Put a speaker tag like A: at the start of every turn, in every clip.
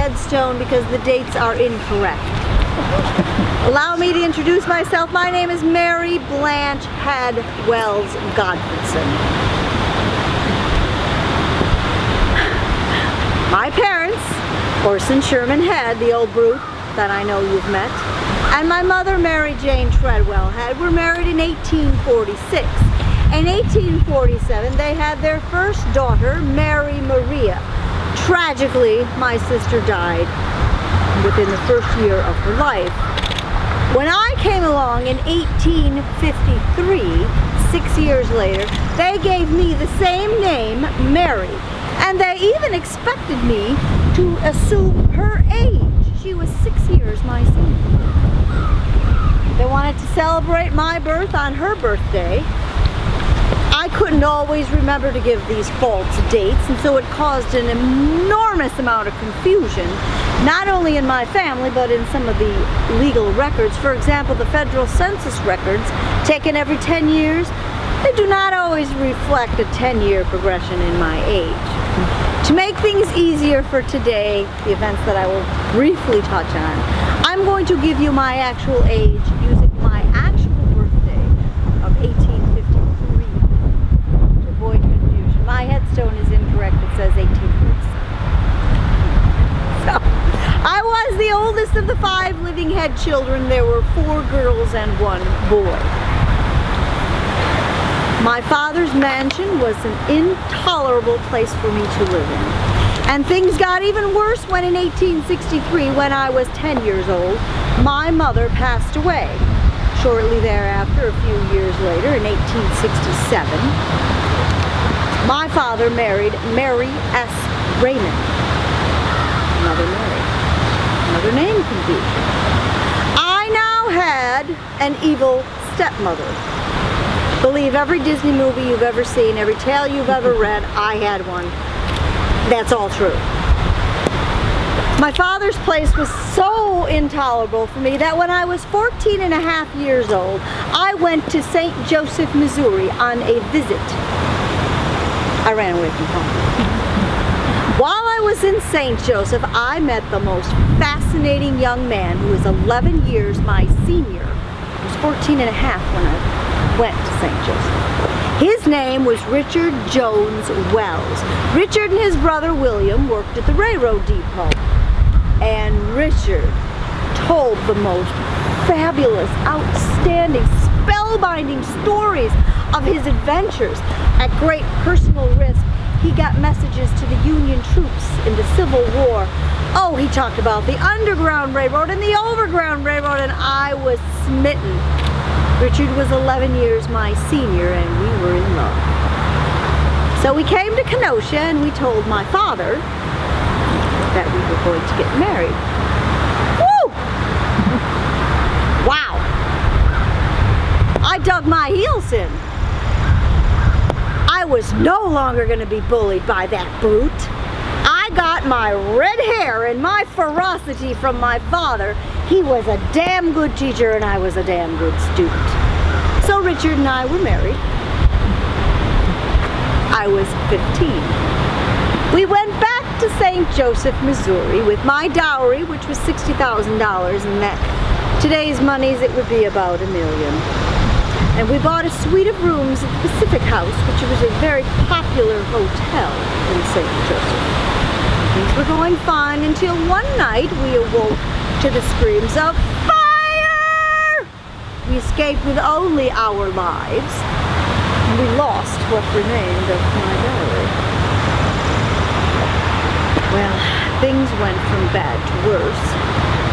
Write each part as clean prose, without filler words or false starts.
A: headstone because the dates are incorrect. Allow me to introduce myself. My name is Mary Blanche Head Wells Gottfredsen. My parents, Orson Sherman Head, the old brute that I know you've met, and my mother, Mary Jane Treadwell Head, were married in 1846. In 1847, they had their first daughter, Mary Maria. Tragically, my sister died within the first year of her life. When I came along in 1853, 6 years later, they gave me the same name, Mary, and they even expected me to assume her age. She was 6 years my senior. They wanted to celebrate my birth on her birthday. I couldn't always remember to give these false dates, and so it caused an enormous amount of confusion, not only in my family, but in some of the legal records. For example, the federal census records, taken every 10 years, they do not always reflect a 10-year progression in my age. To make things easier for today, the events that I will briefly touch on, I'm going to give you my actual age using my actual birthday of 1853 to avoid confusion. My headstone is incorrect, it says 1847. So, I was the oldest of the 5 living Head children. There were 4 girls and 1 boy. My father's mansion was an intolerable place for me to live in. And things got even worse when in 1863, when I was 10 years old, my mother passed away. Shortly thereafter, a few years later, in 1867, my father married Mary S. Raymond. Another Mary. Another name confusion. I now had an evil stepmother. Believe every Disney movie you've ever seen, every tale you've ever read, I had one. That's all true. My father's place was so intolerable for me that when I was 14 and a half years old, I went to St. Joseph, Missouri on a visit. I ran away from home. While I was in St. Joseph, I met the most fascinating young man who was 11 years my senior. I was 14 and a half when I went to St. Joseph. His name was Richard Jones Wells. Richard and his brother William worked at the railroad depot. And Richard told the most fabulous, outstanding, spellbinding stories of his adventures. At great personal risk, he got messages to the Union troops in the Civil War. Oh, he talked about the Underground Railroad and the Overground Railroad, and I was smitten. Richard was 11 years my senior, and we were in love. So we came to Kenosha, and we told my father that we were going to get married. Woo! Wow! I dug my heels in. I was no longer going to be bullied by that brute. I got my red hair and my ferocity from my father. He was a damn good teacher and I was a damn good student. So Richard and I were married. I was 15. We went back to St. Joseph, Missouri with my dowry, which was $60,000, and that today's monies it would be about $1 million. And we bought a suite of rooms at the Pacific House, which was a very popular hotel in St. Joseph. Things were going fine until one night we awoke to the screams of fire! We escaped with only our lives, and we lost what remained of my dowry. Well, things went from bad to worse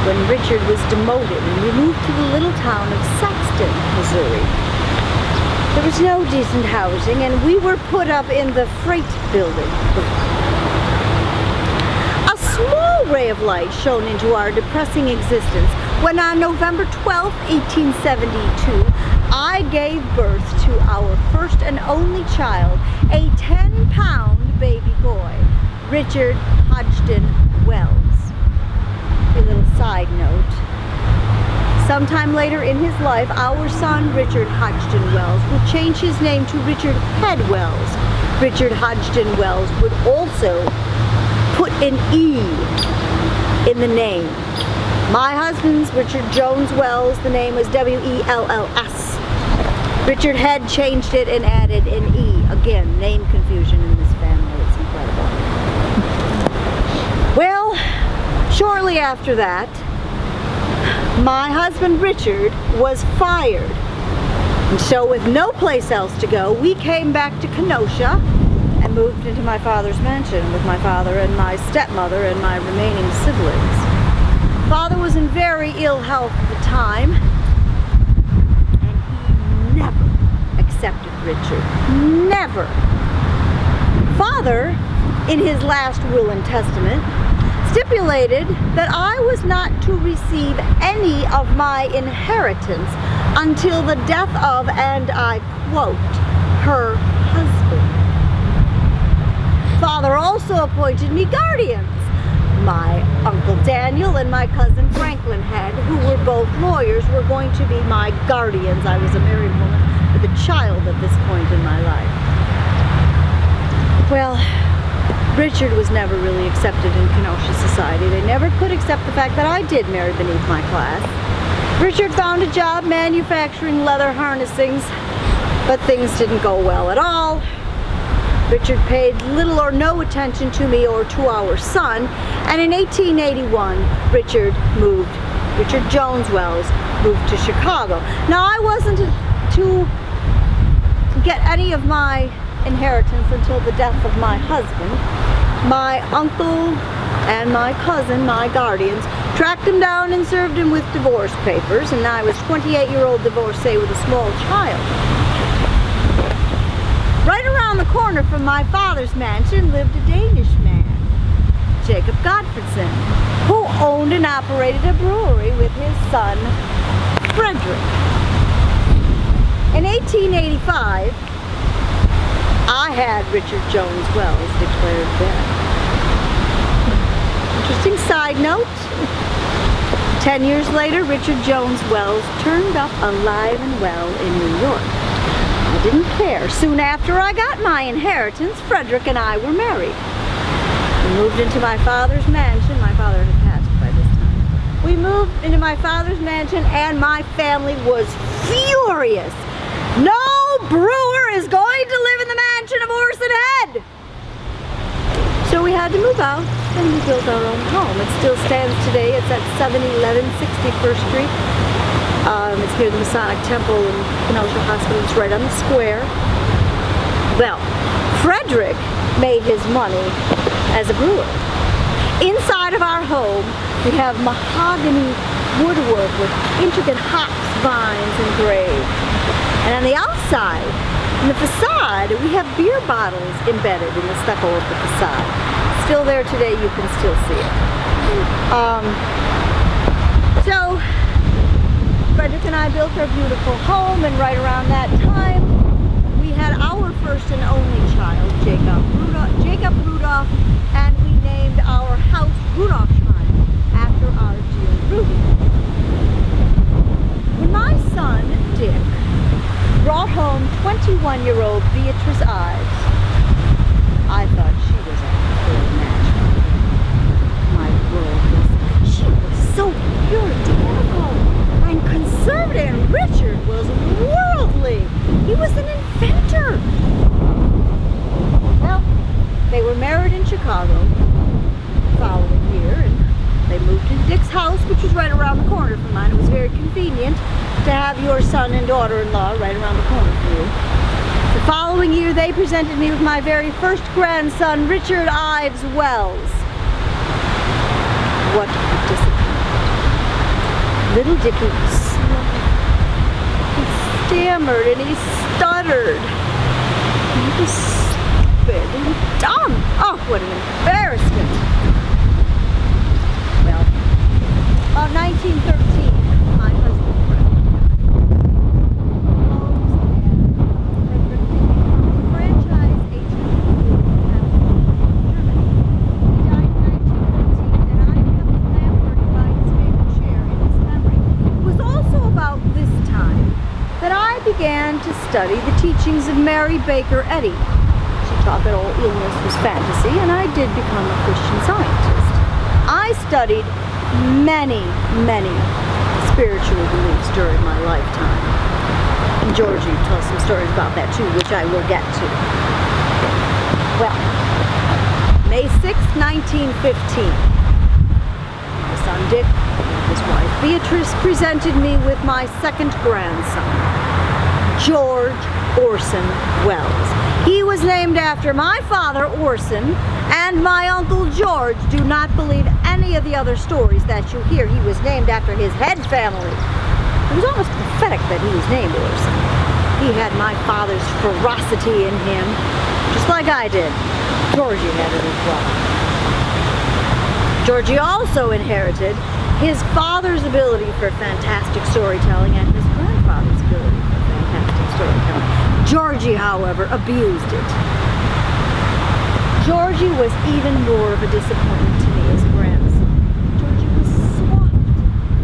A: when Richard was demoted and we moved to the little town of Saxton, Missouri. There was no decent housing, and we were put up in the freight building. A small ray of light shone into our depressing existence when on November 12, 1872, I gave birth to our first and only child, a 10-pound baby boy, Richard Hodgson Wells. A little side note. Sometime later in his life, our son, Richard Hodgson Wells, would change his name to Richard Head Wells. Richard Hodgson Wells would also put an E in the name. My husband's Richard Jones Wells, the name was W-E-L-L-S. Richard Head changed it and added an E. Again, name confusion in this family. It's incredible. Well, shortly after that, my husband Richard was fired. And so with no place else to go, we came back to Kenosha and moved into my father's mansion with my father and my stepmother and my remaining siblings. Father was in very ill health at the time, and he never accepted Richard. Never. Father, in his last will and testament, stipulated that I was not to receive any of my inheritance until the death of, and I quote, her husband. Father also appointed me guardians. My Uncle Daniel and my cousin Franklin Head, who were both lawyers, were going to be my guardians. I was a married woman with a child at this point in my life. Well, Richard was never really accepted in Kenosha society. They never could accept the fact that I did marry beneath my class. Richard found a job manufacturing leather harnessings, but things didn't go well at all. Richard paid little or no attention to me or to our son, and in 1881, Richard Jones Wells moved to Chicago. Now, I wasn't to get any of my inheritance until the death of my husband. My uncle and my cousin, my guardians, tracked him down and served him with divorce papers, and I was a 28-year-old divorcee with a small child. Right around the corner from my father's mansion lived a Danish man, Jacob Gottfredsen, who owned and operated a brewery with his son, Frederick. In 1885, I had Richard Jones Wells declared dead. Interesting side note, 10 years later, Richard Jones Wells turned up alive and well in New York. I didn't care. Soon after I got my inheritance, Frederick and I were married. We moved into my father's mansion. My father had passed by this time. We moved into my father's mansion and my family was furious. No brewer is going to live in the mansion of Orson Head! So we had to move out and we built our own home. It still stands today. It's at 711 61st Street. It's near the Masonic Temple and Kenosha Hospital. It's right on the square. Well, Frederick made his money as a brewer. Inside of our home, we have mahogany woodwork with intricate hops, vines, and graves. And on the outside, in the facade, we have beer bottles embedded in the stucco of the facade. Still there today, you can still see it. So, Frederick and I built our beautiful home, and right around that time, we had our first and only child, Jacob Rudolph, and we named our house Rudolphsheim after our dear Rudy. When my son, Dick, brought home 21-year-old Beatrice Ives, I thought she was a full match. My world she was so puritanical and conservative, and Richard was worldly. He was an inventor. Well, they were married in Chicago the following year, and they moved into Dick's house, which was right around the corner from mine. It was very convenient to have your son and daughter-in-law right around the corner from you. The following year, they presented me with my very first grandson, Richard Ives Wells. What a disappointment. Little Dickie was slow. He stammered and he stuttered. He was stupid and dumb. Oh, what an embarrassment. Well, about 1913, my husband Frederick became a franchise agent in Germany. He died in 1913, and I became enamored by his favorite chair in his memory. It was also about this time that I began to study the teachings of Mary Baker Eddy. She taught that all illness was fantasy, and I did become a Christian Scientist. I studied many, many spiritual beliefs during my lifetime. And Georgie tells some stories about that too, which I will get to. Well, May 6, 1915, my son Dick and his wife Beatrice presented me with my second grandson, George Orson Wells. He was named after my father, Orson, and my uncle George. Do not believe any of the other stories that you hear. He was named after his head family. It was almost pathetic that he was named Orson. He had my father's ferocity in him, just like I did. Georgie had it as well. Georgie also inherited his father's ability for fantastic storytelling and his grandfather's ability for fantastic storytelling. Georgie, however, abused it. Georgie was even more of a disappointment to me as a grandson. Georgie was soft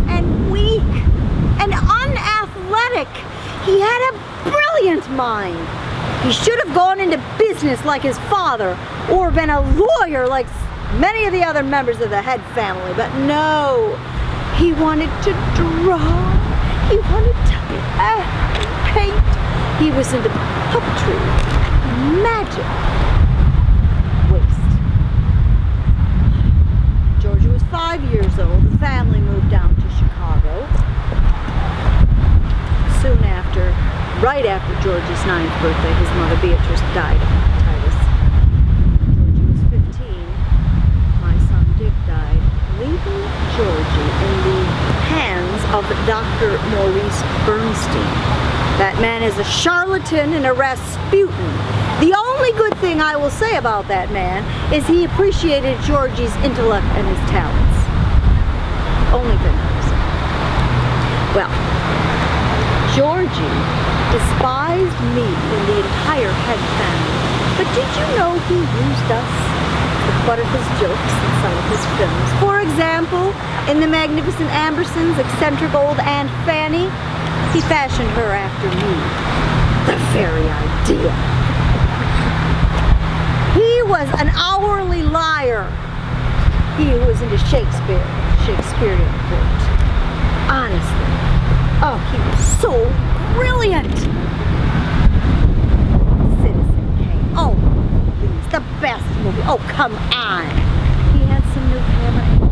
A: and weak and unathletic. He had a brilliant mind. He should have gone into business like his father or been a lawyer like many of the other members of the head family, but no. He wanted to draw. He wanted to paint. He was into puppetry, magic, waste. Georgie was 5 years old. The family moved down to Chicago. Soon after, right after Georgie's 9th birthday, his mother Beatrice died of hepatitis. Georgie was 15. My son Dick died, leaving Georgie in the hands of Dr. Maurice Bernstein. That man is a charlatan and a Rasputin. The only good thing I will say about that man is he appreciated Georgie's intellect and his talents. Only thing I will say. Well, Georgie despised me and the entire head family. But did you know he used us as the butt of his jokes in some of his films? For example, in The Magnificent Ambersons, eccentric old Aunt Fanny, he fashioned her after me. The very idea. He was an hourly liar. He who was into Shakespearean court. Honestly. Oh, he was so brilliant. Citizen Kane. Oh, please, the best movie. Oh, come on. He had some new camera angles.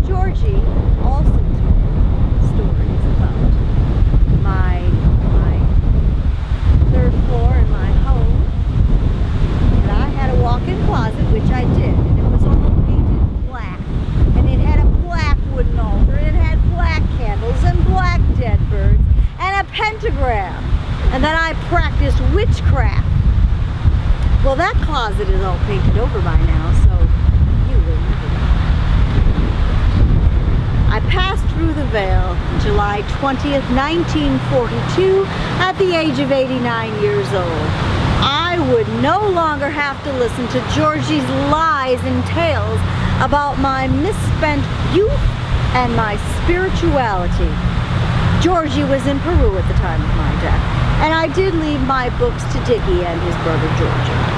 A: Georgie also told stories about my third floor in my home. And I had a walk-in closet, which I did, and it was all painted black. And it had a black wooden altar, and it had black candles and black dead birds and a pentagram. And then I practiced witchcraft. Well, that closet is all painted over by now, so you will never know. I passed through the veil July 20th, 1942 at the age of 89 years old. I would no longer have to listen to Georgie's lies and tales about my misspent youth and my spirituality. Georgie was in Peru at the time of my death, and I did leave my books to Dickie and his brother Georgie.